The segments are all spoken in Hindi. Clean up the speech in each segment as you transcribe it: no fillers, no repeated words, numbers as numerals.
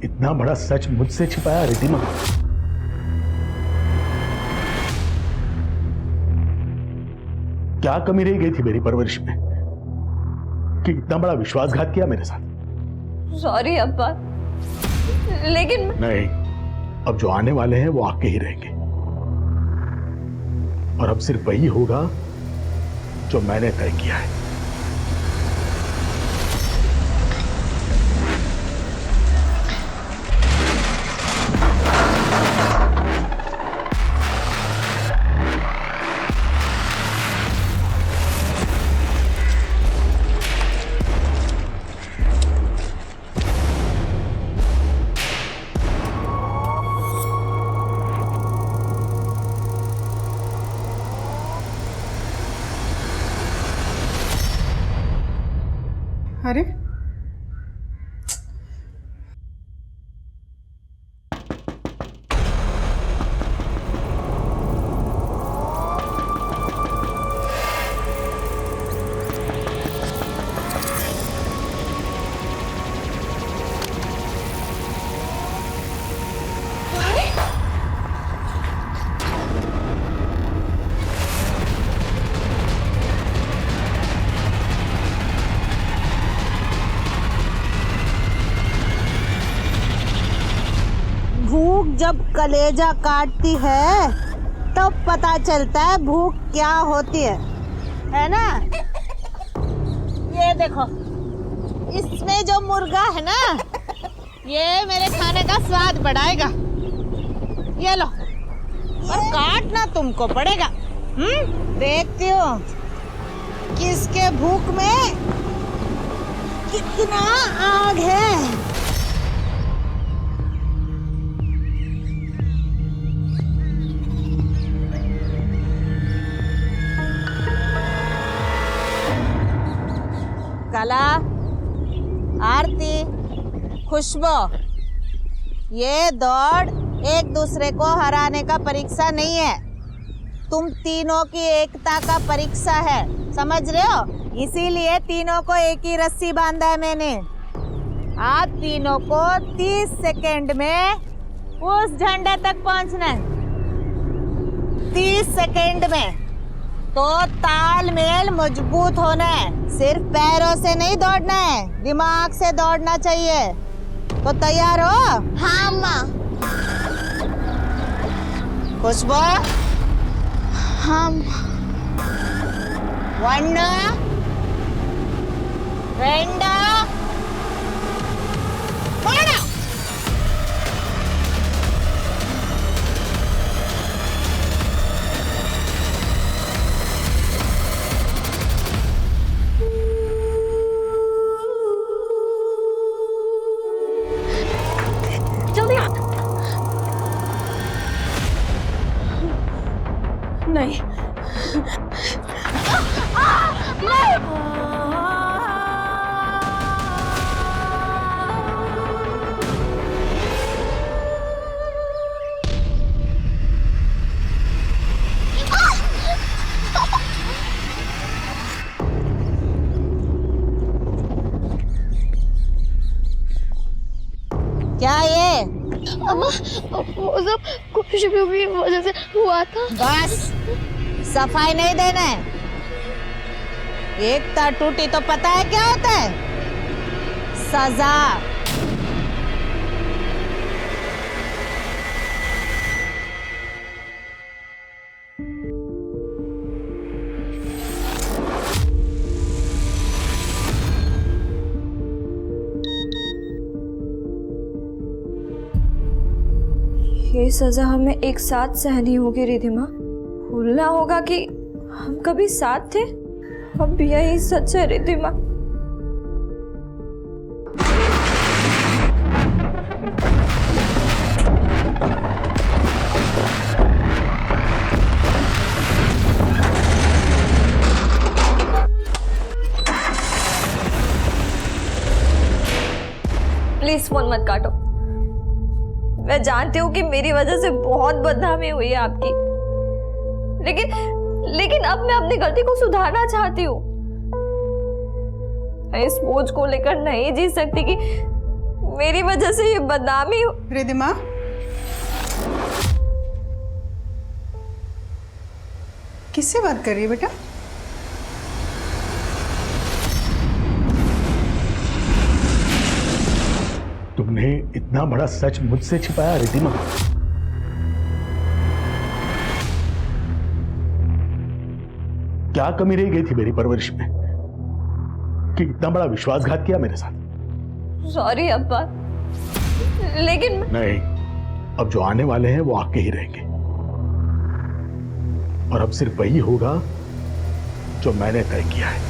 इतना बड़ा सच मुझसे छिपाया रिद्धिमा? क्या कमी रह गई थी मेरी परवरिश में कि इतना बड़ा विश्वासघात किया मेरे साथ? सॉरी अब्बा, लेकिन नहीं, अब जो आने वाले हैं वो आके ही रहेंगे, और अब सिर्फ वही होगा जो मैंने तय किया है। अरे भूख जब कलेजा काटती है तब पता चलता है भूख क्या होती है ना? ये देखो, इसमें जो मुर्गा है ना, ये मेरे खाने का स्वाद बढ़ाएगा। ये लो, और काटना तुमको पड़ेगा। देखती हो किसके भूख में कितना आग है। कला, आरती, खुशबू, ये दौड़ एक दूसरे को हराने का परीक्षा नहीं है, तुम तीनों की एकता का परीक्षा है, समझ रहे हो? इसीलिए तीनों को एक ही रस्सी बांधा है मैंने। आप तीनों को 30 सेकंड में उस झंडे तक पहुंचना है। 30 सेकंड में। तो तालमेल मजबूत होना है, सिर्फ पैरों से नहीं दौड़ना है, दिमाग से दौड़ना चाहिए। तो तैयार हो? हाँ माँ। खुशबू? हाँ। 1 2 3 जल्दी आ। नहीं, क्या ये? अम्मा, वो सब कुछ भी वजह से हुआ था। बस, सफाई नहीं देना है। एकता टूटी तो पता है क्या होता है? सजा। ये सजा हमें एक साथ सहनी होगी रिधिमा। भूलना होगा कि हम कभी साथ थे। अब यही सच है रिधिमा। प्लीज फोन मत काटो। मैं जानती हूँ कि मेरी वजह से बहुत बदनामी हुई है आपकी, लेकिन अब मैं अपनी गलती को सुधारना चाहती हूँ। मैं इस बोझ को लेकर नहीं जी सकती कि मेरी वजह से ये बदनामी हो। रिधिमा, किससे बात कर रही है बेटा? तुमने इतना बड़ा सच मुझसे छिपाया रिधिमा? क्या कमी रह गई थी मेरी परवरिश में कि इतना बड़ा विश्वासघात किया मेरे साथ? सॉरी अब्बा, लेकिन नहीं, अब जो आने वाले हैं वो आपके ही रहेंगे, और अब सिर्फ वही होगा जो मैंने तय किया है।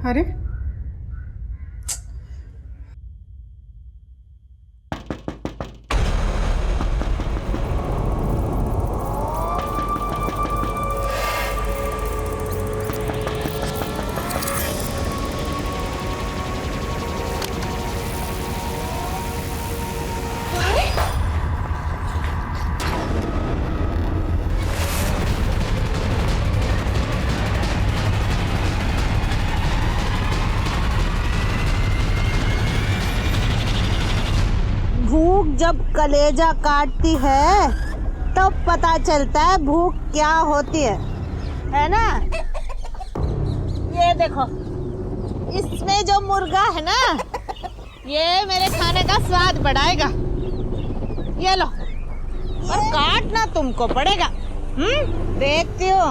अरे भूख जब कलेजा काटती है तब पता चलता है भूख क्या होती है ना? ये देखो, इसमें जो मुर्गा है ना, ये मेरे खाने का स्वाद बढ़ाएगा। ये लो, और काटना तुमको पड़ेगा। देखती हो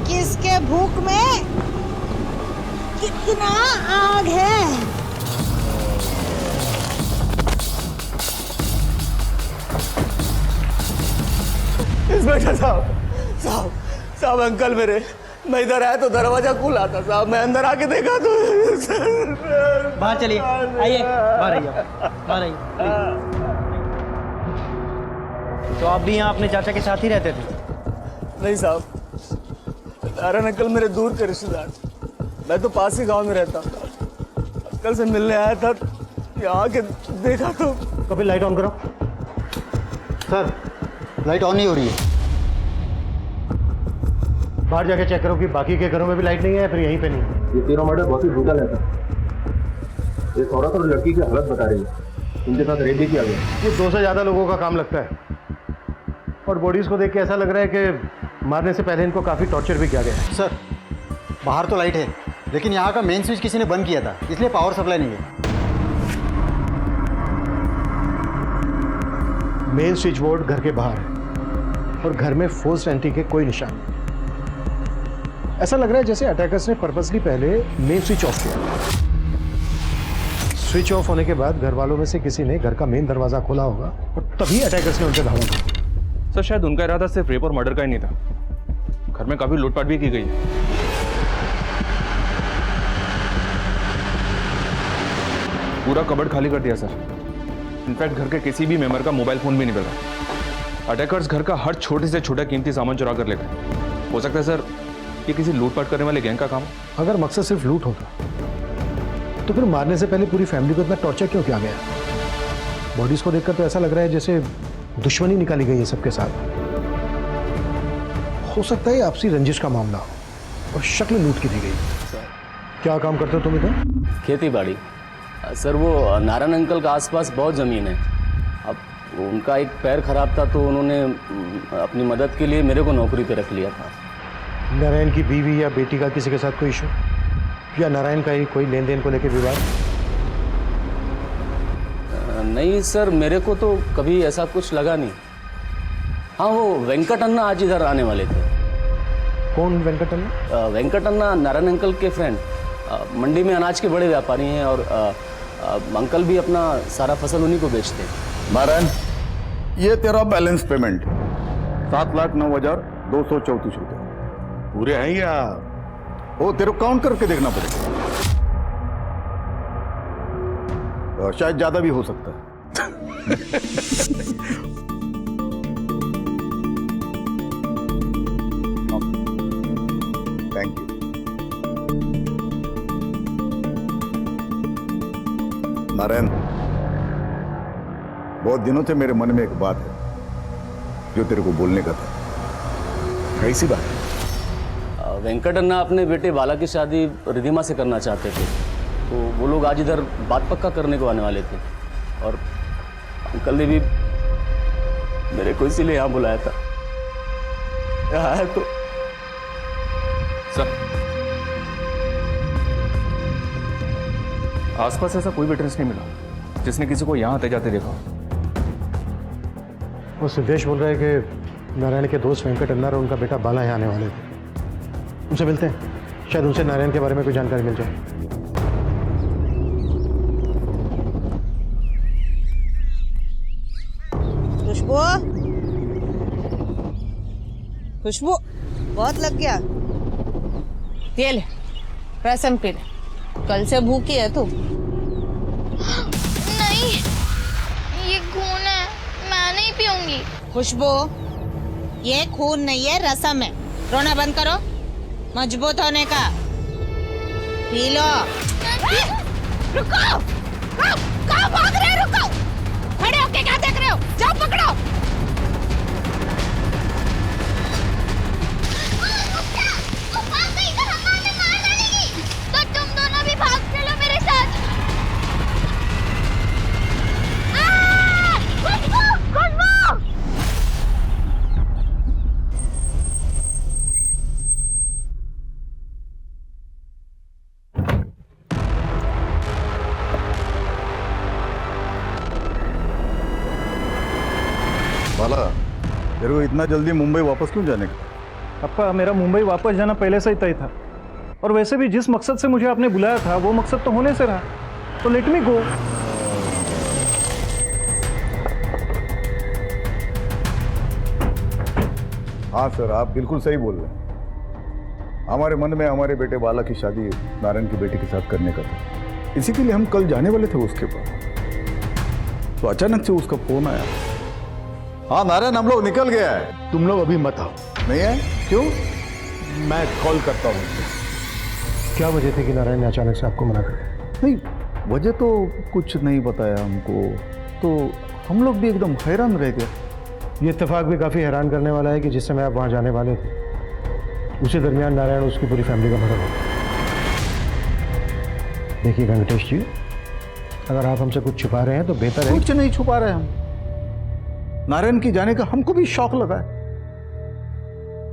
किसके भूख में कितना आग है। इंस्पेक्टर साहब अंकल मेरे, मैं इधर आया तो दरवाजा खुला था साहब, मैं अंदर आके देखा तो बाहर चलिए, आइए बाहर आइए, बाहर आइए। तो आप भी यहाँ अपने चाचा के साथ ही रहते थे? नहीं साहब, नारायण अंकल मेरे दूर के रिश्तेदार, मैं तो पास ही गांव में रहता हूँ। अंकल से मिलने आया था, यहाँ के देखा तो। कपिल लाइट ऑन करो। सर लाइट ऑन नहीं हो रही है। बाहर जाके चेक करो कि बाकी के घरों में भी लाइट नहीं है, फिर यहीं पे नहीं है। ये तीनों मर्डर बहुत ही ब्रूटल है सर। एक औरत और लड़की की हालत बता रही है, उनके साथ रेप भी किया गया। ये 2 से ज़्यादा लोगों का काम लगता है, और बॉडीज को देख के ऐसा लग रहा है कि मारने से पहले इनको काफ़ी टॉर्चर भी किया गया है। सर बाहर तो लाइट है, लेकिन यहाँ का मेन स्विच किसी ने बंद किया था, इसलिए पावर सप्लाई नहीं है। मेन स्विच बोर्ड घर के बाहर है, और घर में फोर्स्ड एंट्री के कोई निशान नहीं। ऐसा लग रहा है जैसे अटैकर्स ने पर्पसली पहले मेन स्विच ऑफ किया। स्विच ऑफ होने के बाद घर वालों में से किसी ने घर का मेन दरवाजा खोला होगा, और तभी अटैकर्स ने उन पर हमला किया। सर शायद उनका इरादा सिर्फ रेप और मर्डर का ही नहीं था, घर में काफी लूटपाट भी की गई है। पूरा कबर्ड खाली कर दिया सर। इनफैक्ट घर के किसी भी मेंबर का मोबाइल फोन भी नहीं मिला। अटैकर्स घर का हर छोटे से छोटा कीमती सामान चुरा कर ले गए। हो सकता है सर ये किसी लूटपाट करने वाले गैंग का काम हो। अगर मकसद सिर्फ लूट होता तो फिर मारने से पहले पूरी फैमिली को इतना टॉर्चर क्यों किया गया? बॉडीज को देखकर तो ऐसा लग रहा है जैसे दुश्मनी निकाली गई है सबके साथ। हो सकता है आपसी रंजिश का मामला हो और शक्ल लूट की दी गई। क्या काम करते हो तुम इधर? खेती बाड़ी सर। वो नारायण अंकल का आसपास बहुत ज़मीन है। अब उनका एक पैर खराब था तो उन्होंने अपनी मदद के लिए मेरे को नौकरी पे रख लिया था। नारायण की बीवी या बेटी का किसी के साथ कोई इशू, या नारायण का ही कोई लेन देन को लेकर विवाद? नहीं सर, मेरे को तो कभी ऐसा कुछ लगा नहीं। हाँ, वो वेंकट अन्ना आज इधर आने वाले थे। कौन वेंकट अन्ना? वेंकट अन्ना नारायण अंकल के फ्रेंड, मंडी में अनाज के बड़े व्यापारी हैं, और अंकल भी अपना सारा फसल उन्हीं को बेचते हैं। नारायण, ये तेरा बैलेंस पेमेंट 7,09,234 रुपये पूरे हैं या वो तेरे को काउंट करके देखना पड़ेगा। शायद ज़्यादा भी हो सकता है। Thank you. नारायण, बहुत दिनों से मेरे मन में एक बात है जो तेरे को बोलने का था। कैसी बात? वेंकट अन्ना अपने बेटे बाला की शादी रिधिमा से करना चाहते थे, तो वो लोग आज इधर बात पक्का करने को आने वाले थे, और अंकल ने भी मेरे को इसीलिए यहाँ बुलाया था। यहाँ है तो सर, आसपास ऐसा कोई विटनेस नहीं मिला जिसने किसी को यहाँ आते जाते देखा। वो सिद्धेश बोल रहा है कि नारायण के दोस्त वेंकट अन्ना और उनका बेटा बाला यहाँ आने वाले थे। उनसे मिलते हैं, शायद उनसे नारायण के बारे में कोई जानकारी मिल जाए। खुशबू, खुशबू बहुत लग गया। ये ले, रसम पी ले, कल से भूखी है तू। नहीं, ये खून है, मैं नहीं पीऊंगी। खुशबू, ये खून नहीं है, रसम है। रोना बंद करो, मजबूत होने का। P low. रुको, कहाँ भाग रहे हो? रुको, खड़े होके क्या देख रहे हो? जाओ पकड़ो। तो तुम दोनों भी भाग चलो मेरे साथ। खुशबू, खुशबू! बाला, तेरे को इतना जल्दी मुंबई वापस क्यों जाने का? अप्पा, मेरा मुंबई वापस जाना पहले से ही तय था, और वैसे भी जिस मकसद से मुझे आपने बुलाया था वो मकसद तो होने से रहा, तो लेट मी गो। हाँ सर, आप बिल्कुल सही बोल रहे हैं। हमारे मन में हमारे बेटे बाला की शादी नारायण की बेटी के साथ करने का था। इसी के लिए हम कल जाने वाले थे उसके पास, तो अचानक से उसका फोन आया। हाँ नारायण, हम लोग निकल गया है। तुम लोग अभी मत आओ। नहीं है? क्यों? मैं कॉल करता हूँ। क्या वजह थी कि नारायण ने अचानक से आपको मना कर दिया? नहीं, वजह तो कुछ नहीं बताया हमको, तो हम लोग भी एकदम हैरान रह गए। ये इत्तेफाक भी काफ़ी हैरान करने वाला है कि जिस समय आप वहाँ जाने वाले थे उसी दरमियान नारायण और उसकी पूरी फैमिली का मर्डर हो गया। देखिए वेंकटेश जी, अगर आप हमसे कुछ छुपा रहे हैं तो बेहतर है। कुछ नहीं छुपा रहे हम। नारायण की जाने का हमको भी शौक लगा है।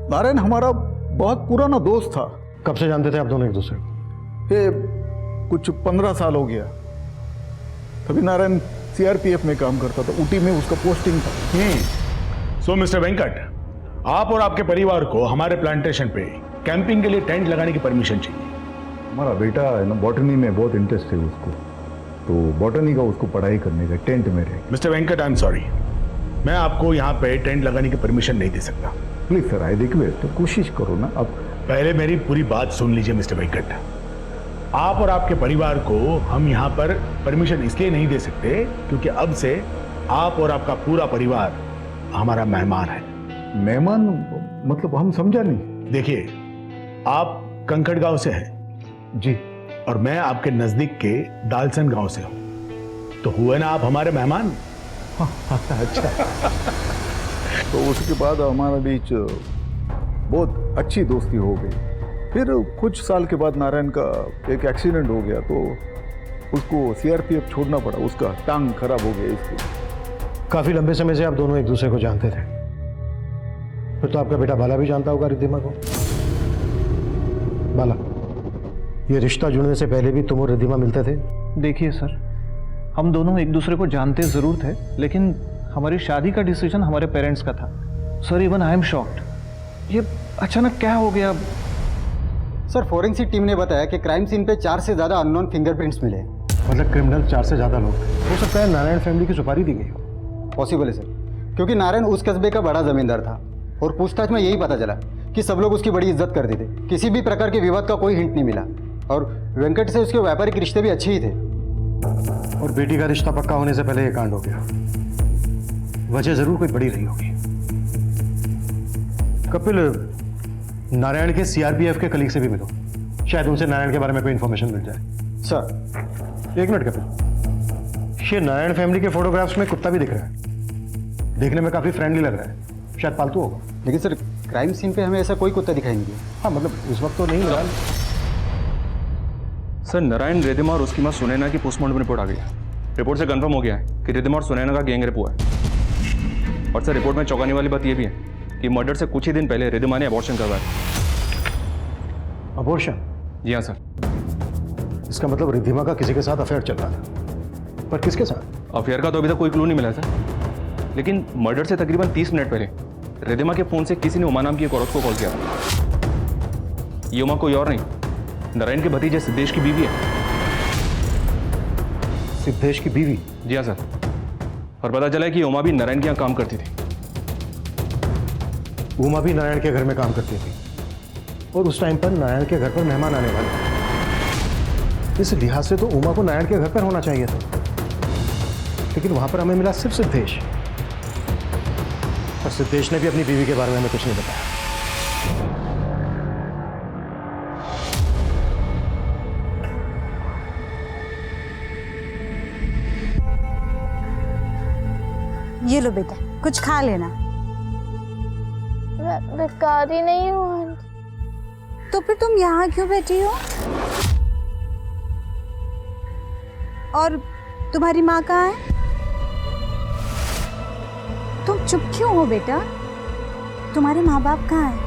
नारायण हमारा बहुत पुराना दोस्त था। कब से जानते थे आप दोनों एक दूसरे को? ये कुछ 15 साल हो गया। तभी नारायण सीआरपीएफ में काम करता था, ऊटी में उसका पोस्टिंग था। सो मिस्टर वेंकट, आप और आपके परिवार को हमारे प्लांटेशन पे कैंपिंग के लिए टेंट लगाने की परमिशन चाहिए। हमारा बेटा है ना, बॉटनी में बहुत इंटरेस्ट है उसको, तो बॉटनी का उसको पढ़ाई करने का टेंट में रहे। Mister Venkat, I am sorry, मैं आपको यहाँ पे टेंट लगाने की परमिशन नहीं दे सकता। प्लीज सर, आई रिक्वेस्ट, तो कोशिश करो ना। अब पहले मेरी पूरी बात सुन लीजिए मिस्टर वेंकट। आप और आपके परिवार को हम यहाँ पर परमिशन इसलिए नहीं दे सकते क्योंकि अब से आप और आपका पूरा परिवार हमारा मेहमान है। मेहमान मतलब हम समझा नहीं। देखिए, आप कंकड़ गांव से हैं जी, और मैं आपके नजदीक के दालसन गांव से हूँ, तो हुए ना आप हमारे मेहमान। अच्छा। तो उसके बाद हमारे बीच बहुत अच्छी दोस्ती हो गई। फिर कुछ साल के बाद नारायण का एक एक्सीडेंट हो गया, तो उसको सीआरपीएफ छोड़ना पड़ा। उसका टांग खराब हो गया इसलिए। काफ़ी लंबे समय से आप दोनों एक दूसरे को जानते थे। फिर तो आपका बेटा बाला भी जानता होगा रिद्धिमा को। बाला, ये रिश्ता जुड़ने से पहले भी तुम और रिद्धिमा मिलते थे? देखिए सर, हम दोनों एक दूसरे को जानते ज़रूर थे, लेकिन हमारी शादी का डिसीजन हमारे पेरेंट्स का था। Sir, even I am shocked. ये अचानक क्या हो गया? सर, फोरेंसिक टीम ने बताया कि क्राइम सीन पे 4 से ज़्यादा अननोन फिंगरप्रिंट्स मिले। मतलब क्रिमिनल 4 से ज़्यादा लोग थे। हो सकता है नारायण फैमिली की सुपारी दी गई हो। पॉसिबल है सर, क्योंकि नारायण उस कस्बे का बड़ा जमींदार था, और पूछताछ में यही पता चला कि सब लोग उसकी बड़ी इज्जत करते थे। किसी भी प्रकार के विवाद का कोई हिंट नहीं मिला, और वेंकट से उसके व्यापारिक रिश्ते भी अच्छे ही थे। और बेटी का रिश्ता पक्का होने से पहले ये कांड हो गया। वजह जरूर कोई बड़ी रही होगी। कपिल, नारायण के सीआरपीएफ के कलीग से भी मिलो, शायद उनसे नारायण के बारे में कोई इंफॉर्मेशन मिल जाए। सर। एक मिनट कपिल, ये नारायण फैमिली के फोटोग्राफ्स में कुत्ता भी दिख रहा है। देखने में काफी फ्रेंडली लग रहा है, शायद पालतू होगा। लेकिन सर, क्राइम सीन पे हमें ऐसा कोई कुत्ता दिखाई नहीं दिया। हाँ मतलब उस वक्त तो नहीं मिला। सर नारायण, रिधिमा और उसकी माँ सुनैना की पोस्टमार्टम रिपोर्ट आ गई है। रिपोर्ट से कंफर्म हो गया है कि रिधिमा और सुनैना का गैंग रेप हुआ है। और सर रिपोर्ट में चौंकाने वाली बात यह भी है कि मर्डर से कुछ ही दिन पहले रिधिमा ने अबॉर्शन करवाया। अबॉर्शन? जी हाँ सर। इसका मतलब रिधिमा का किसी के साथ अफेयर चल रहा था, पर किसके साथ? अफेयर का तो अभी तक कोई क्लू नहीं मिला है सर, लेकिन मर्डर से तकरीबन 30 मिनट पहले रिधिमा के फोन से किसी ने उमा नाम की एक औरत को कॉल किया था। ये उमा कोई और नहीं, नारायण के भतीजे सिद्धेश की बीवी है। सिद्धेश की बीवी? जी हाँ सर। और पता चला है कि उमा भी नारायण के यहाँ काम करती थी। उमा भी नारायण के घर में काम करती थी और उस टाइम पर नारायण के घर पर मेहमान आने वाले थे। इस लिहाज से तो उमा को नारायण के घर पर होना चाहिए था, लेकिन वहां पर हमें मिला सिर्फ सिद्धेश। और सिद्धेश ने भी अपनी बीवी के बारे में हमें कुछ नहीं बताया। ये लो बेटा, कुछ खा लेना। मैं भिखारी नहीं हूँ आंटी। तो फिर तुम यहाँ क्यों बैठी हो? और तुम्हारी माँ कहाँ है? तुम चुप क्यों हो बेटा? तुम्हारे माँ बाप कहाँ हैं?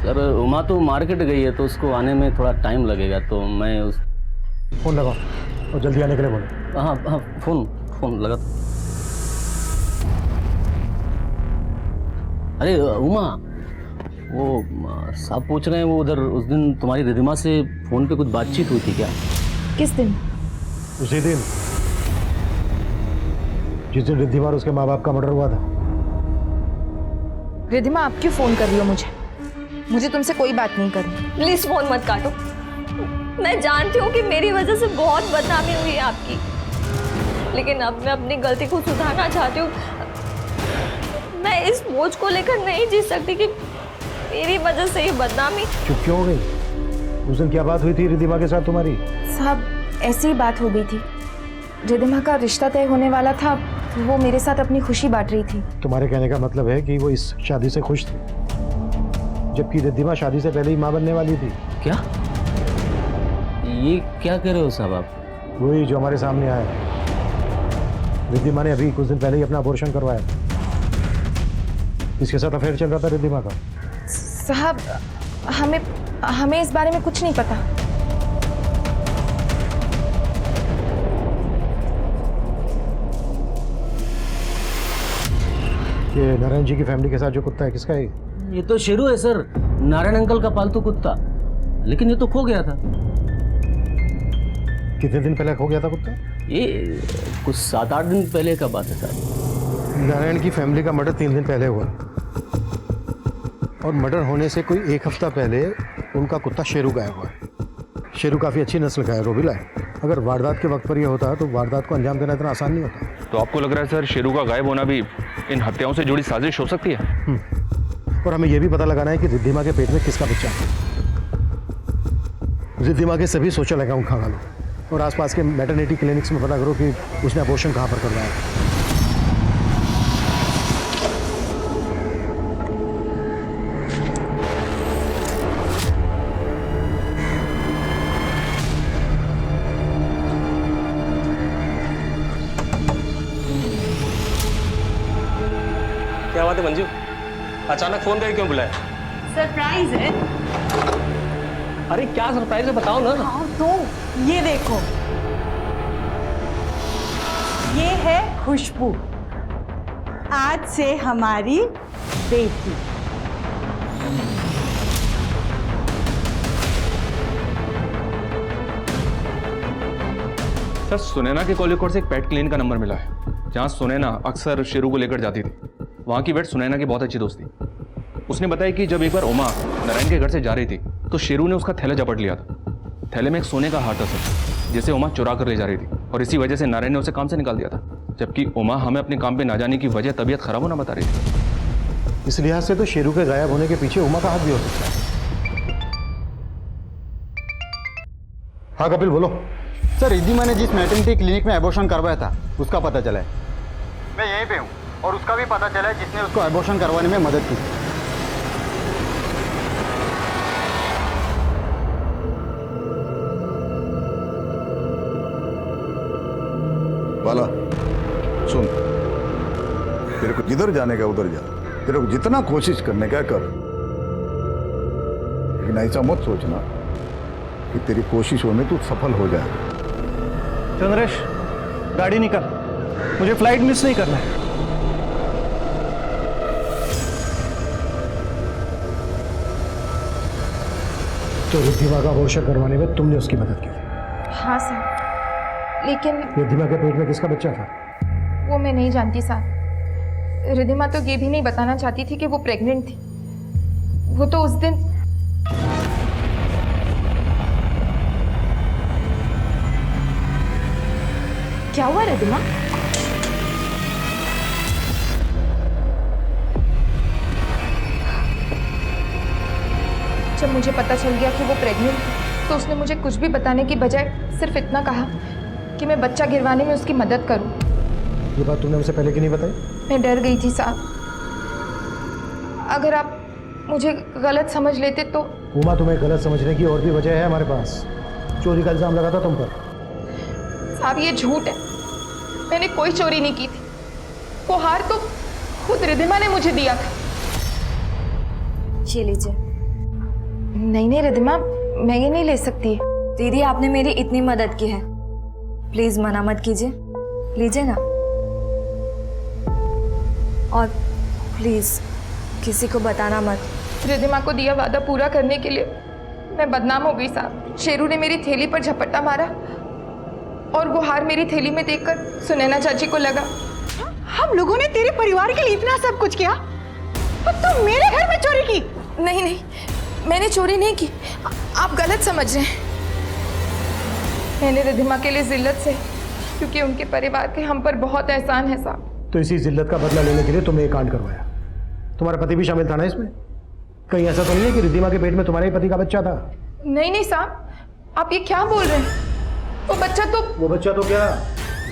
सर उमा तो मार्केट गई है, तो उसको आने में थोड़ा टाइम लगेगा, तो मैं उस फोन लगाओ और जल्दी आने के लिए बोलो। हाँ हाँ, फोन लगा। अरे उमा, वो साहब पूछ रहे हैं, वो उधर उस दिन तुम्हारी रिधिमा से फोन पे कुछ बातचीत हुई थी क्या? किस दिन? उसी दिन जिस दिन रिधिमा और उसके माँ बाप का मर्डर हुआ था। रिधिमा, आप क्यों फोन कर रही हो मुझे तुमसे कोई बात नहीं करनी। प्लीज फोन मत काटो। मैं जानती हूँ कि मेरी वजह से बहुत बदनामी हुई है आपकी, लेकिन अब मैं अपनी गलती को सुधारना चाहती हूँ। मैं इस बोझ को लेकर नहीं जी सकती कि मेरी वजह से ये बदनामी। चुप क्यों हो गई? उस दिन क्या बात हुई थी रिधिमा के साथ तुम्हारी? साहब, ऐसी ही बात हो गई थी। रिधिमा का रिश्ता तय होने वाला था, वो मेरे साथ अपनी खुशी बांट रही थी। तुम्हारे कहने का मतलब है कि वो इस शादी से खुश थी, जबकि रिधिमा शादी से पहले ही माँ बनने वाली थी। क्या ये क्या कह रहे हो साहब आप? वही जो हमारे सामने आया। रिधिमा ने अभी कुछ दिन पहले ही अपना अबॉर्शन करवाया। इसके साथ अफेयर चल रहा था रिधिमा का। साहब, हमें इस बारे में कुछ नहीं पता। ये नारायण जी की फैमिली के साथ जो कुत्ता है, किसका है? ये तो शेरू है सर, नारायण अंकल का पालतू कुत्ता, लेकिन ये तो खो गया था। कितने दिन पहले खो गया था कुत्ता? ये कुछ 7-8 दिन पहले का बात है सर। नारायण की फैमिली का मर्डर 3 दिन पहले हुआ, और मर्डर होने से कोई 1 हफ्ता पहले उनका कुत्ता शेरू गायब हुआ है। शेरू काफ़ी अच्छी नस्ल का है, रोबिला है। अगर वारदात के वक्त पर यह होता तो वारदात को अंजाम देना इतना आसान नहीं होता। तो आपको लग रहा है सर शेरू का गायब होना भी इन हत्याओं से जुड़ी साजिश हो सकती है? और हमें यह भी पता लगाना है कि रिधिमा के पेट में किसका बच्चा है। रिधिमा के सभी सोशल अकाउंट खंगालो लो और आसपास के मैटरनिटी क्लिनिक्स में पता करो कि उसने अबॉर्शन कहाँ पर करवाया। क्या बात है मंजू, अचानक फोन करके क्यों बुलाया? सरप्राइज है। अरे क्या सरप्राइज है, बताओ ना। हाँ तो ये देखो, ये है खुशबू, आज से हमारी बेटी। सर सुनैना के कॉल रिकॉर्ड से एक पेट क्लिनिक का नंबर मिला है, जहाँ सुनैना अक्सर शेरू को लेकर जाती थी। वहाँ की वेट सुनैना की बहुत अच्छी दोस्त थी। उसने बताया कि जब एक बार उमा नारायण के घर से जा रही थी तो शेरू ने उसका थैला झपट लिया था। थैले में एक सोने का हार था सर, जिसे उमा चुरा कर ले जा रही थी और इसी वजह से नारायण ने उसे काम से निकाल दिया था, जबकि उमा हमें अपने काम पे ना जाने की वजह तबीयत खराब होना बता रही थी। इस लिहाज से तो शेरू के गायब होने के पीछे उमा का हाथ भी हो सकता है। हाँ कपिल बोलो। सर रिद्धिमा ने जिस मैटरनिटी क्लिनिक में एबॉर्शन करवाया था उसका पता चला है। मैं यहीं पे हूँ और उसका भी पता चला है जिसने उसको एबॉर्शन करवाने में मदद की। बाला सुन, तेरे को जिधर जाने का उधर जा, तेरे को जितना कोशिश करने का कर, लेकिन ऐसा मत सोचना कि तेरी कोशिशों में तू सफल हो जाए। चंद्रेश गाड़ी निकाल, मुझे फ्लाइट मिस नहीं करना है। तो रिद्धिमा का अबॉर्शन करवाने में तुमने उसकी मदद की थी? हाँ सर, लेकिन रिद्धिमा के पेट में किसका बच्चा था? वो मैं नहीं जानती साहब। रिद्धिमा तो ये भी नहीं बताना चाहती थी कि वो प्रेग्नेंट थी। वो तो उस दिन क्या हुआ रिद्धिमा? जब मुझे पता चल गया कि वो प्रेग्नेंट थी तो उसने मुझे कुछ भी बताने की बजाय सिर्फ इतना कहा कि मैं बच्चा गिरवाने में उसकी मदद करूं। ये बात तुमने मुझसे पहले क्यों नहीं बताई? मैं डर गई थी साहब, अगर आप मुझे गलत समझ लेते तो। उमा, तुम्हें गलत समझने की और भी वजह है हमारे पास। चोरी का इल्जाम लगा था तुम पर। साहब ये झूठ है, मैंने कोई चोरी नहीं की थी। वो हार तो खुद रिद्धिमा ने मुझे दिया था। ये लीजिए। नहीं नहीं रिद्धिमा, मैं ये नहीं ले सकती। दीदी आपने मेरी इतनी मदद की है, प्लीज मना मत कीजिए, लीजिए ना। और प्लीज किसी को बताना मत। रिद्धिमा को दिया वादा पूरा करने के लिए मैं बदनाम हो गई साहब। शेरू ने मेरी थैली पर झपट्टा मारा और वो हार मेरी थैली में देखकर सुनैना चाची को लगा। हम लोगों ने तेरे परिवार के लिए इतना सब कुछ किया और तुम मेरे घर में चोरी की? नहीं नहीं, मैंने चोरी नहीं की, आप गलत समझ रहे हैं। मैंने रिद्धिमा के लिए जिल्लत से, क्योंकि उनके परिवार के हम पर बहुत एहसान है साहब। तो इसी जिल्लत का बदला लेने के लिए तुमने ये कांड करवाया। तुम्हारा पति भी शामिल था ना इसमें? कहीं ऐसा तो नहीं है कि रिद्धिमा के पेट में तुम्हारे ही पति का बच्चा था? नहीं नहीं साहब, आप ये क्या बोल रहे हैं? वो बच्चा तो क्या?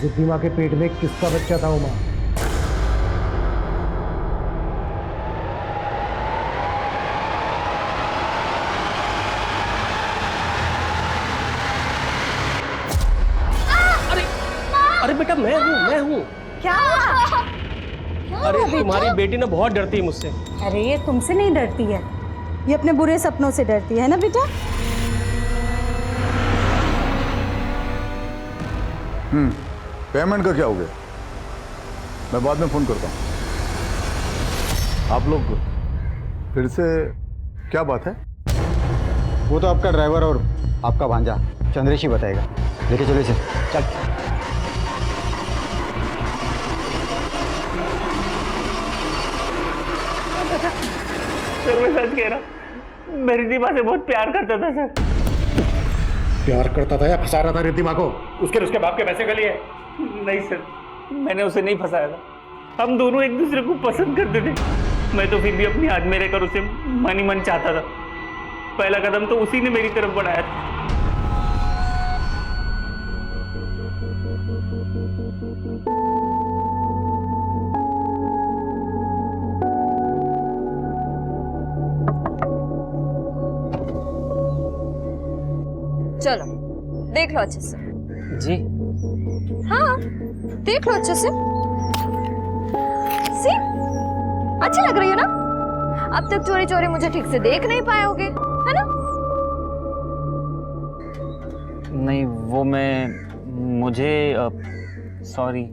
रिद्धिमा के पेट में किसका बच्चा था उमा? अरे बेटा मैं हूँ। क्या? अरे तुम्हारी बेटी ना बहुत डरती है मुझसे। अरे ये तुमसे नहीं डरती है, ये अपने बुरे सपनों से डरती है ना बेटा? पेमेंट का क्या हो गया? मैं बाद में फोन करता हूँ। आप लोग फिर से क्या बात है? वो तो आपका ड्राइवर और आपका भांजा चंद्रेश ही बताएगा। लेके चलो इसे, चल। सर मैं सच कह रहा, मैं रिद्धिमा से बहुत प्यार करता था सर। प्यार करता था या फंसा रहा था रिद्धिमा को? उसके बाप के पैसे के लिए? नहीं सर, मैंने उसे नहीं फंसाया था। हम दोनों एक दूसरे को पसंद करते थे। मैं तो फिर भी अपनी हाथ में रहकर उसे मन ही मन चाहता था। पहला कदम तो उसी ने मेरी तरफ बढ़ाया था। चलो देख लो अच्छे से। जी हाँ देख लो अच्छे से। सी अच्छी लग रही हो ना? अब तक चोरी चोरी मुझे ठीक से देख नहीं पाए होगे, है ना? नहीं वो मुझे सॉरी।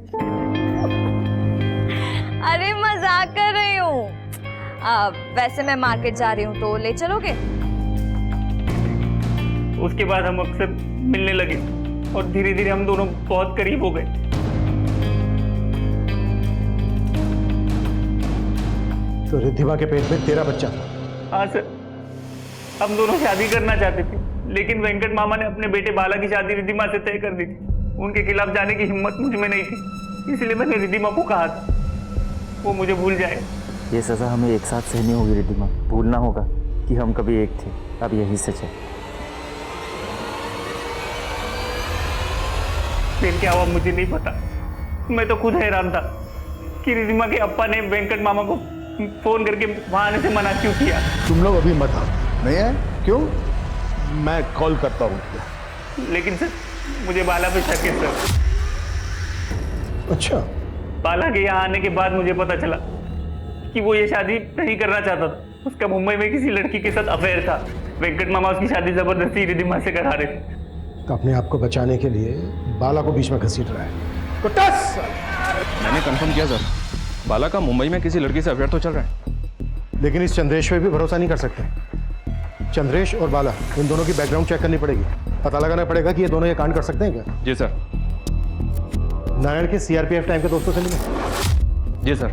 अरे मजाक कर रही हूँ। वैसे मैं मार्केट जा रही हूँ तो ले चलोगे? उसके बाद हम अक्सर मिलने लगे और धीरे धीरे हम दोनों बहुत करीब हो गए। तो रिद्धिमा के पेट में तेरा बच्चा था? हाँ सर, हम दोनों शादी करना चाहते थे, लेकिन वेंकट मामा ने अपने बेटे बाला की शादी रिद्धिमा से तय कर दी थी। उनके खिलाफ जाने की हिम्मत मुझ में नहीं थी, इसलिए मैंने रिद्धिमा को कहा था वो मुझे भूल जाए। ये सज़ा हमें एक साथ सहनी होगी रिद्धिमा। भूलना होगा कि हम कभी एक थे, अब यही सच है। फिर क्या हुआ मुझे नहीं पता। मैं तो खुद हैरान था कि रिद्धिमा के अप्पा ने वेंकट मामा को फोन करके वहां आने से मना क्यों किया। तुम लोग अभी मत आओ। नहीं है? क्यों? मैं कॉल करता हूँ। लेकिन सर मुझे बाला पे शक है सर। अच्छा, बाला के यहाँ आने के बाद मुझे पता चला कि वो ये शादी नहीं करना चाहता था। उसका मुंबई में किसी लड़की के साथ अफेयर था। वेंकट मामा उसकी शादी जबरदस्ती रिद्धिमा से करा रहे थे। तो अपने आप को बचाने के लिए बाला को बीच में घसीट रहा है। कुट्टस! मैंने कंफर्म किया सर, बाला का मुंबई में किसी लड़की से अफेयर तो चल रहा है। लेकिन इस चंद्रेश पे भी भरोसा नहीं कर सकते। चंद्रेश और बाला, इन दोनों की बैकग्राउंड चेक करनी पड़ेगी। पता लगाना पड़ेगा कि ये दोनों ये कांड कर सकते हैं क्या। जी सर। नारायण के सीआरपीएफ टाइम के दोस्तों से मिले? जी सर,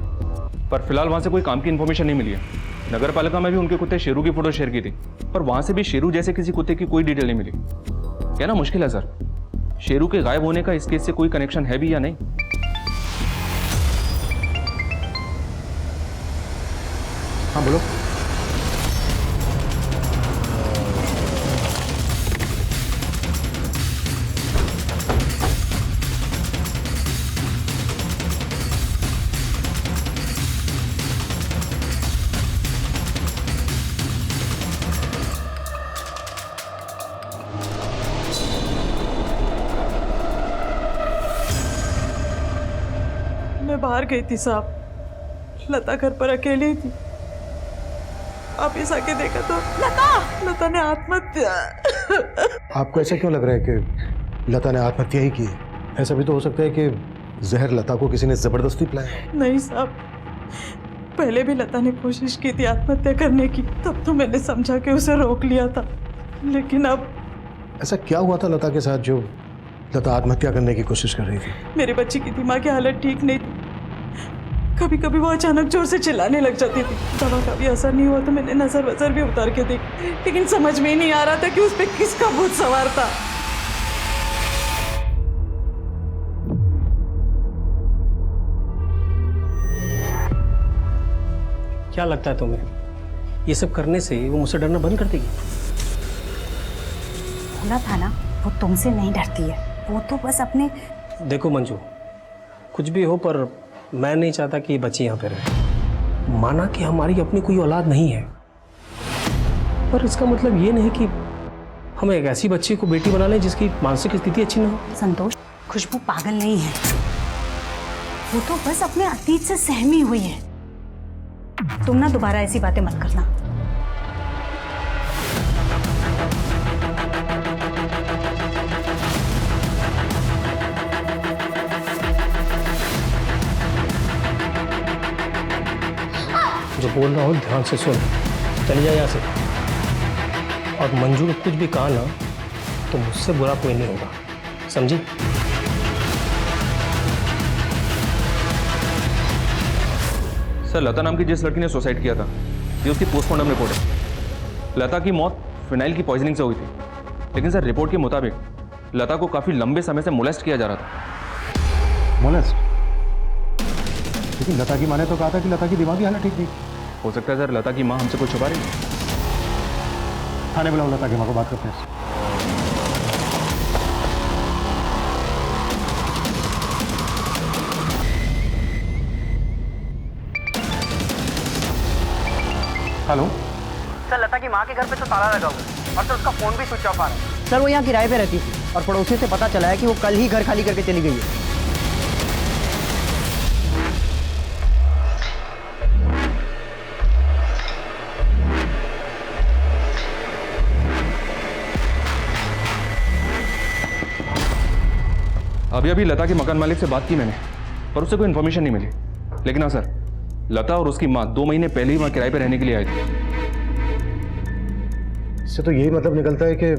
पर फिलहाल वहाँ से कोई काम की इन्फॉर्मेशन नहीं मिली है। नगर पालिका में भी उनके कुत्ते शेरू की फोटो शेयर की थी, पर वहाँ से भी शेरू जैसे किसी कुत्ते की कोई डिटेल नहीं मिली। कहना मुश्किल है सर, शेरू के गायब होने का इस केस से कोई कनेक्शन है भी या नहीं। हाँ बोलो। मैं बाहर गई थी साहब, लता घर पर अकेली थी। आप इस आके देखा तो लता ने आत्महत्या। आपको ऐसा क्यों लग रहा है कि लता ने आत्महत्या ही की? ऐसा भी तो हो सकता है कि जहर लता को किसी ने जबरदस्ती पिलाया। नहीं साहब, पहले भी लता ने कोशिश की थी आत्महत्या करने की, तब तो मैंने समझा कि उसे रोक लिया था। लेकिन अब ऐसा क्या हुआ था लता के साथ जो लता आत्महत्या करने की कोशिश कर रही थी? मेरे बच्चे की दिमाग की हालत ठीक नहीं थी। कभी कभी वो अचानक जोर से चिल्लाने लग जाती थी। दवा का भी असर नहीं हुआ तो मैंने नजर वजर भी उतार के देखी, लेकिन समझ में ही नहीं आ रहा था कि उस पर किसका भूत सवार था। क्या लगता है तुम्हें, ये सब करने से वो मुझसे डरना बंद कर देगी? बोला था ना, वो तुमसे नहीं डरती है, वो तो बस अपने। देखो मंजू, कुछ भी हो पर मैं नहीं चाहता कि ये बच्ची यहाँ पे रहे। माना कि हमारी अपनी कोई औलाद नहीं है, पर इसका मतलब ये नहीं कि हम एक ऐसी बच्ची को बेटी बना लें जिसकी मानसिक स्थिति अच्छी ना हो। संतोष, खुशबू पागल नहीं है, वो तो बस अपने अतीत से सहमी हुई है। तुम ना दोबारा ऐसी बातें मत करना। जो बोल रहा हूँ ध्यान से सुन, चली जा यहाँ से। और मंजू को कुछ भी कहा ना तो मुझसे बुरा कोई नहीं होगा, समझी? सर, लता नाम की जिस लड़की ने सुसाइड किया था, ये उसकी पोस्टमार्टम रिपोर्ट है। लता की मौत फिनाइल की पॉइजनिंग से हुई थी, लेकिन सर रिपोर्ट के मुताबिक लता को काफी लंबे समय से मोलेस्ट किया जा रहा था। मोलेस्ट? लेकिन लता की माँ ने तो कहा था कि लता की दिमागी हालत ठीक थी। हो सकता है सर लता की माँ हमसे कुछ छुपा रही है। थाने बुलाओ लता की माँ को, बात करते हैं। हेलो सर, लता की माँ के घर पे तो ताला लगा हुआ है और सर उसका फोन भी स्विच ऑफ आ रहा है। सर वो यहाँ किराए पे रहती थी और पड़ोसी से पता चला है कि वो कल ही घर खाली करके चली गई है। अभी अभी लता के मकान मालिक से बात की मैंने, पर उससे कोई इन्फॉर्मेशन नहीं मिली। लेकिन हाँ सर, लता और उसकी माँ 2 महीने पहले ही वहाँ किराए पे रहने के लिए आए थे। इससे तो यही मतलब निकलता है कि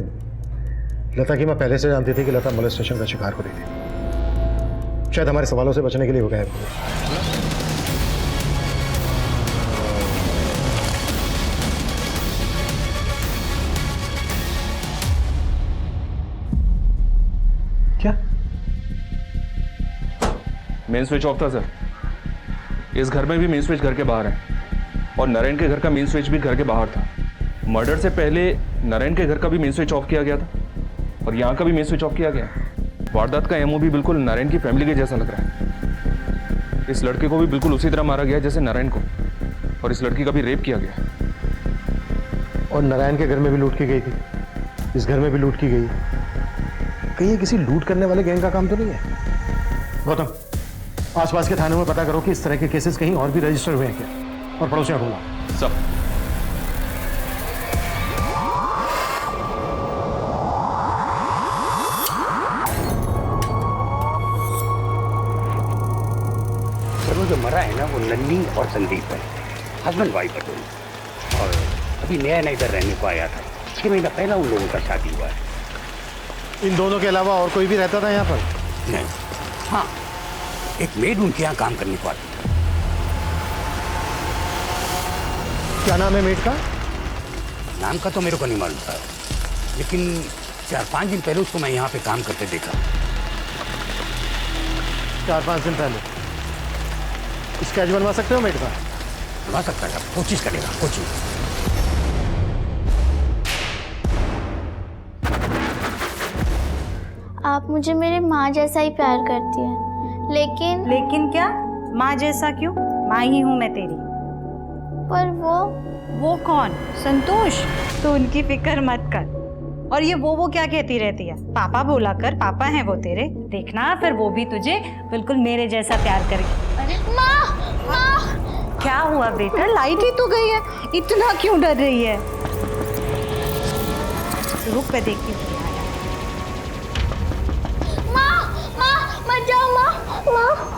लता की माँ पहले से जानती थी कि लता मोलेस्टेशन का शिकार हो रही थी। शायद हमारे सवालों से बचने के लिए वो गायब हो गई। मेन स्विच ऑफ था सर। इस घर में भी मेन स्विच घर के बाहर है और नारायण के घर का मेन स्विच भी घर के बाहर था। मर्डर से पहले नारायण के घर का भी मेन स्विच ऑफ किया गया था और यहाँ का भी मेन स्विच ऑफ किया गया। वारदात का एमओ भी बिल्कुल नारायण की फैमिली के जैसा लग रहा है। इस लड़के को भी बिल्कुल उसी तरह मारा गया जैसे नारायण को, और इस लड़की का भी रेप किया गया। और नारायण के घर में भी लूट की गई थी, इस घर में भी लूट की गई। कहीं ये किसी लूट करने वाले गैंग का काम तो नहीं है? गौतम, आसपास के थानों में पता करो कि इस तरह के केसेस कहीं और भी रजिस्टर हुए हैं क्या, और पड़ोसियों को बुलाओ। सब सर, वो जो मरा है ना वो नन्नी और संदीप है, हस्बैंड वाइफ है दोनों। और अभी नया नया इधर रहने को आया था, 6 महीना पहला उन लोगों का शादी हुआ है। इन दोनों के अलावा और कोई भी रहता था यहाँ पर? नहीं। हाँ, एक मेड उनके यहाँ काम करने को आती है। क्या नाम है मेड का? नाम का तो मेरे को नहीं मालूम था, लेकिन 4-5 दिन पहले उसको मैं यहाँ पे काम करते देखा। 4-5 दिन पहले? स्केच बनवा सकते हो मेड का? बनवा सकता है, कोशिश करेगा, कोशिश। आप मुझे मेरी माँ जैसा ही प्यार करती है, लेकिन क्या? माँ जैसा क्यों? माँ ही हूँ मैं तेरी। पर वो कौन? संतोष? तो उनकी फिक्र मत कर। और ये वो क्या कहती रहती है? पापा बोला कर, पापा हैं वो तेरे। देखना फिर वो भी तुझे बिल्कुल मेरे जैसा प्यार करेगी। अरे माँ! क्या हुआ बेटा? लाइट ही तो गई है, इतना क्यों डर रही है? रुक पे देखती हूँ। मत जाओ माँ,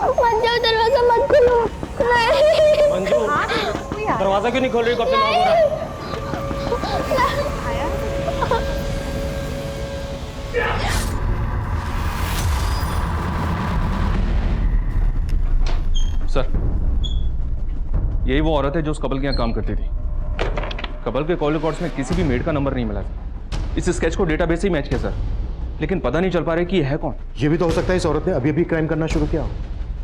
मत जाओ, दरवाजा मत खोलो। नहीं। मंजू, दरवाजा क्यों नहीं खोल रही? कब से लॉक हो रहा है? सर, यही वो औरत है जो उस कपल के यहाँ काम करती थी। कपल के कॉल रिकॉर्ड्स में किसी भी मेड का नंबर नहीं मिला था। इस स्केच को डेटाबेस से ही मैच किया सर, लेकिन पता नहीं चल पा रहा है कि यह है कौन। ये भी तो हो सकता है इस औरत ने अभी क्राइम करना शुरू किया हो।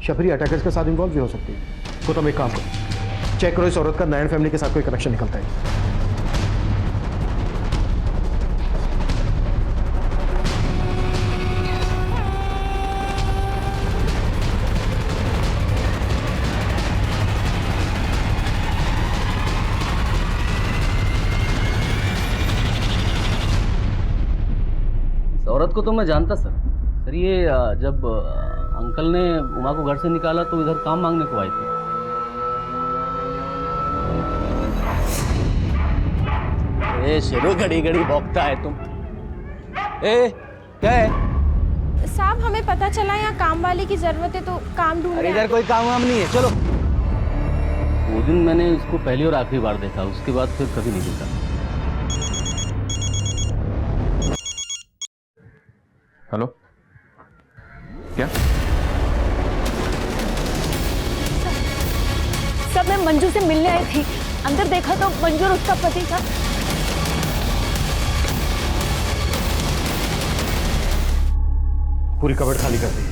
शबरी अटैकर्स के साथ इन्वॉल्व भी हो सकती है। तो तुम एक काम करो, चेक करो इस औरत का नारायण फैमिली के साथ कोई कनेक्शन निकलता है। औरत को तो मैं जानता सर। ये जब अंकल ने उमा को घर से निकाला तो इधर काम मांगने को आई थी। ए शेरो, घड़ी घड़ी भौंकता है तुम। ए क्या है? साहब, हमें पता चला यहाँ काम वाले की जरूरत है तो काम ढूंढ रहे हैं। इधर कोई काम वाम नहीं है, चलो। वो दिन मैंने इसको पहली और आखिरी बार देखा, उसके बाद फिर कभी नहीं देखा। हेलो, क्या? सब मैं मंजू से मिलने आई थी, अंदर देखा तो मंजू और उसका पति था। पूरी कबर्ड खाली कर दी।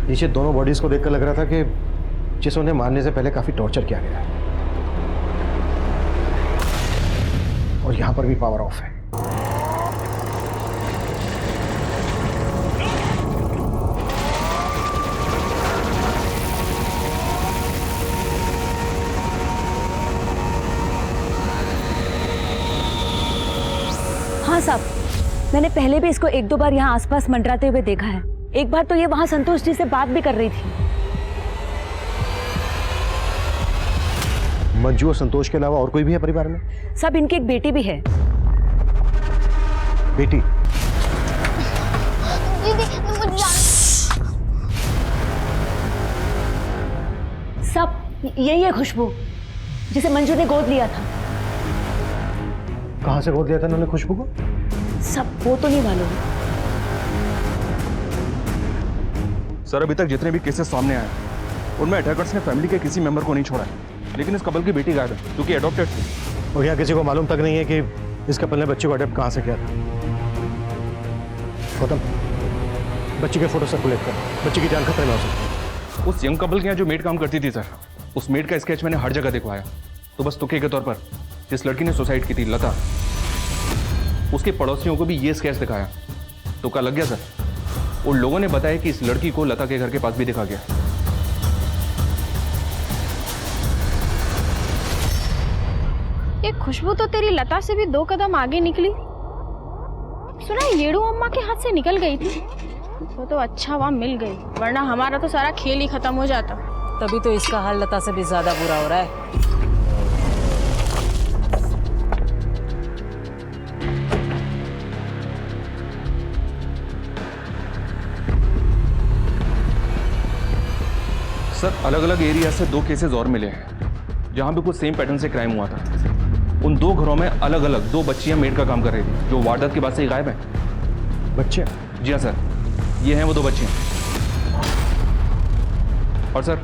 नीचे दोनों बॉडीज को देखकर लग रहा था कि जिसे उन्हें मारने से पहले काफी टॉर्चर किया गया है। और यहां पर भी पावर ऑफ है। हाँ साहब, मैंने पहले भी इसको 1-2 बार यहाँ आसपास मंडराते हुए देखा है। एक बार तो ये वहाँ संतोष जी से बात भी कर रही थी। मंजू और संतोष के अलावा और कोई भी है परिवार में? सब इनकी एक बेटी भी है। बेटी? सब यही है खुशबू, जिसे मंजू ने गोद लिया था। कहां से गोद लिया था उन्होंने खुशबू को? सब वो तो नहीं मालूम। सर, अभी तक जितने भी केसेस सामने आए उनमें अटैकर्स ने फैमिली के किसी मेंबर को नहीं छोड़ा है, लेकिन इस कपल की बेटी गायब है क्योंकि अडॉप्टेड थी। और यहाँ किसी को मालूम तक नहीं है कि इस कपल ने बच्चे को अडॉप्ट कहां से किया था। गौतम, बच्ची के फोटो सर्कुलेट कर, बच्ची की जान खतरे में हो सकती है। उस यंग कपल के यहाँ जो मेड काम करती थी सर, उस मेड का स्केच मैंने हर जगह दिखवाया। तो बस तुक्के के तौर पर जिस लड़की ने सुसाइड की थी, लता, उसके पड़ोसियों को भी ये स्केच दिखाया। तुक्का लग गया सर। उन लोगों ने बताया कि इस लड़की को लता के घर के पास भी देखा गया। ये खुशबू तो तेरी लता से भी 2 कदम आगे निकली। सुना येड़ू अम्मा के हाथ से निकल गई थी, वो तो अच्छा वहाँ मिल गई, वरना हमारा तो सारा खेल ही खत्म हो जाता। तभी तो इसका हाल लता से भी ज्यादा बुरा हो रहा है। सर अलग अलग एरिया से 2 केसेस और मिले हैं जहां पे कुछ सेम पैटर्न से क्राइम हुआ था। उन 2 घरों में अलग अलग 2 बच्चियां मेड का काम कर रही थी, जो वारदात के बाद से ही गायब है। बच्चे? जी हाँ सर, ये हैं वो 2 बच्चियां। और सर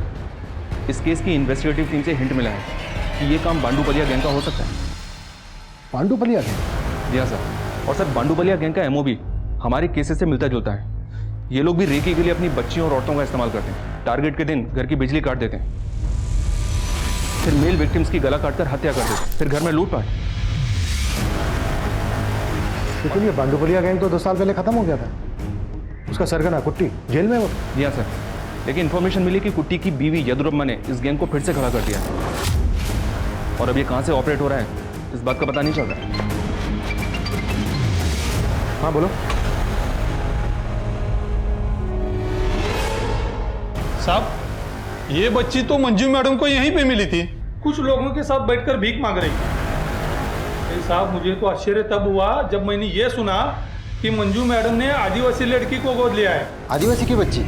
इस केस की इन्वेस्टिगेटिव टीम से हिंट मिला है कि ये काम बांडूपलिया गैंग का हो सकता है। बांडूपलिया गैंग? जी हाँ सर। और सर बांडूपलिया गैंग का एमओ भी हमारे केसेस से मिलता जुलता है। ये लोग भी रेकी के लिए अपनी बच्चियों और औरतों का इस्तेमाल करते हैं। टारगेट के दिन घर की बिजली काट देते हैं, फिर मेल विक्टिम्स की गला काटकर हत्या कर देते हैं, फिर घर में लूटपाट। लेकिन ये बांडूपलिया गैंग तो 2 साल पहले खत्म हो गया था। उसका सरगना कुट्टी जेल में वो। जी हाँ सर, लेकिन इन्फॉर्मेशन मिली कि कुट्टी की बीवी यदुरम्मा ने इस गैंग को फिर से खड़ा कर दिया, और अब ये कहां से ऑपरेट हो रहा है इस बात का पता नहीं चल रहा है। हाँ बोलो। साहब ये बच्ची तो मंजू मैडम को यहीं पे मिली थी, कुछ लोगों के साथ बैठकर भीख मांग रही थी। साहब मुझे तो आश्चर्य तब हुआ जब मैंने ये सुना कि मंजू मैडम ने आदिवासी लड़की को गोद लिया है। आदिवासी की बच्ची?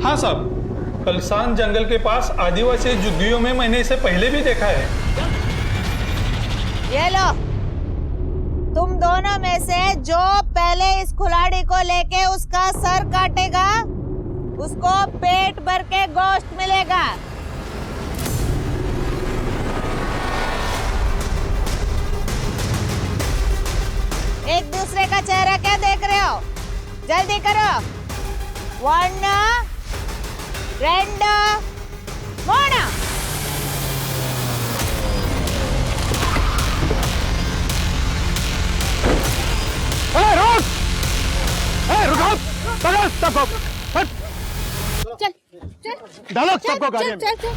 हाँ साहब, कलसान जंगल के पास आदिवासी झुग्गियों में मैंने इसे पहले भी देखा है। ये लो, तुम दोनों में से जो पहले इस खिलाड़ी को लेके उसका सर काटेगा उसको पेट भर के गोश्त मिलेगा। एक दूसरे का चेहरा क्या देख रहे हो? जल्दी करो। 1 2 3 रुको! सबको! चल चल डालो सबको गाड़ी में। चल चल